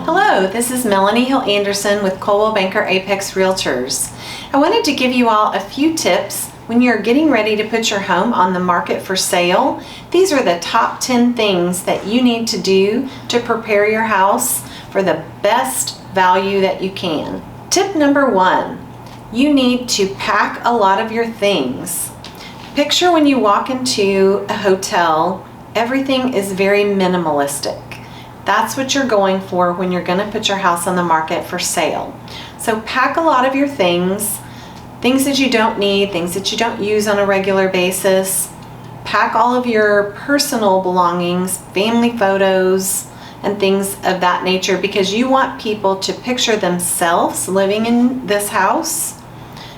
Hello, this is Melanie Hill Anderson with Coldwell Banker Apex Realtors. I wanted to give you all a few tips when you're getting ready to put your home on the market for sale. These are the top 10 things that you need to do to prepare your house for the best value that you can. Tip number 1, you need to pack a lot of your things. Picture when you walk into a hotel, everything is very minimalistic. That's what you're going for when you're going to put your house on the market for sale. So pack a lot of your things that you don't need, things that you don't use on a regular basis. Pack all of your personal belongings, family photos, and things of that nature, because you want people to picture themselves living in this house.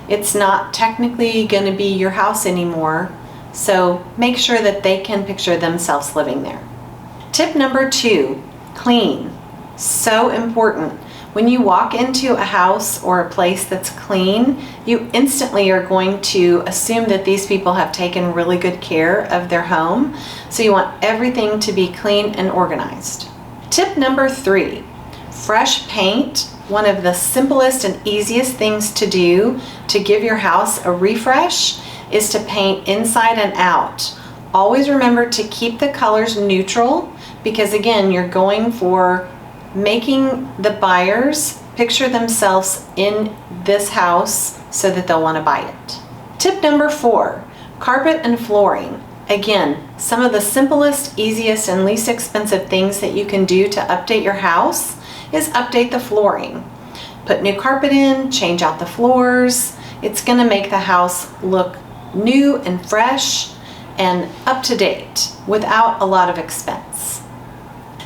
It's not technically going to be your house anymore, so make sure that they can picture themselves living there. Tip number 2, clean. So important. When you walk into a house or a place that's clean, you instantly are going to assume that these people have taken really good care of their home. So you want everything to be clean and organized. Tip number 3, fresh paint. One of the simplest and easiest things to do to give your house a refresh is to paint inside and out. Always remember to keep the colors neutral, because again, you're going for making the buyers picture themselves in this house so that they'll want to buy it. Tip number 4, carpet and flooring. Again, some of the simplest, easiest, and least expensive things that you can do to update your house is update the flooring. Put new carpet in, change out the floors. It's going to make the house look new and fresh and up to date without a lot of expense.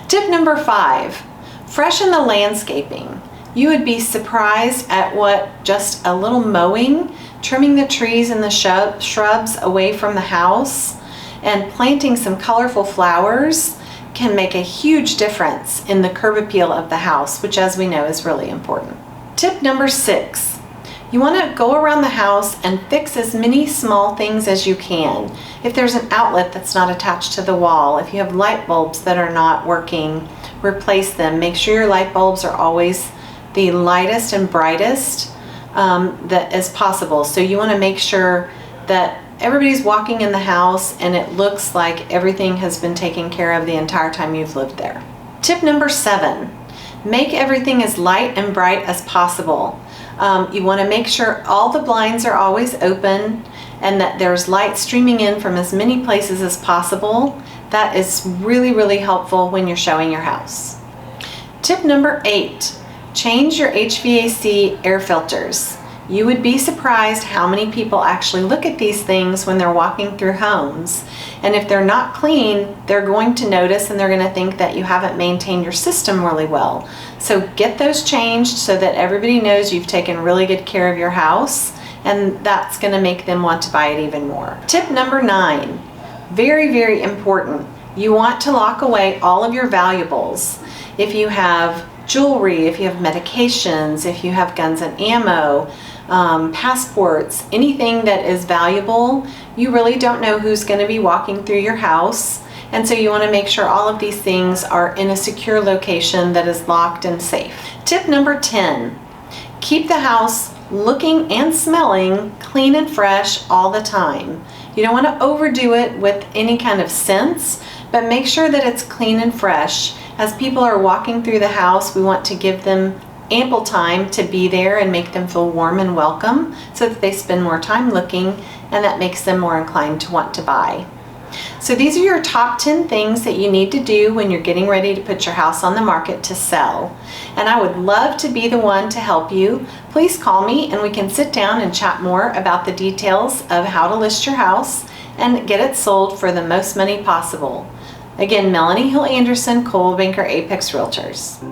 Tip number 5, freshen the landscaping. You would be surprised at what just a little mowing, trimming the trees and the shrubs away from the house, and planting some colorful flowers can make a huge difference in the curb appeal of the house, which, as we know, is really important. Tip number 6, you want to go around the house and fix as many small things as you can. If there's an outlet that's not attached to the wall, if you have light bulbs that are not working, replace them. Make sure your light bulbs are always the lightest and brightest that as possible. So you want to make sure that everybody's walking in the house and it looks like everything has been taken care of the entire time you've lived there. Tip number 7, make everything as light and bright as possible. You want to make sure all the blinds are always open and that there's light streaming in from as many places as possible. That is really, really helpful when you're showing your house. Tip number 8, change your HVAC air filters. You would be surprised how many people actually look at these things when they're walking through homes. And if they're not clean, they're going to notice and they're going to think that you haven't maintained your system really well. So get those changed so that everybody knows you've taken really good care of your house, and that's going to make them want to buy it even more. Tip number 9, very, very important. You want to lock away all of your valuables. If you have jewelry, if you have medications, if you have guns and ammo, passports, anything that is valuable, you really don't know who's going to be walking through your house. And so you want to make sure all of these things are in a secure location that is locked and safe. Tip number 10, keep the house looking and smelling clean and fresh all the time. You don't want to overdo it with any kind of scents, but make sure that it's clean and fresh. As people are walking through the house, we want to give them ample time to be there and make them feel warm and welcome so that they spend more time looking, and that makes them more inclined to want to buy. So these are your top 10 things that you need to do when you're getting ready to put your house on the market to sell. And I would love to be the one to help you. Please call me and we can sit down and chat more about the details of how to list your house and get it sold for the most money possible. Again, Melanie Hill Anderson, Coldwell Banker Apex Realtors.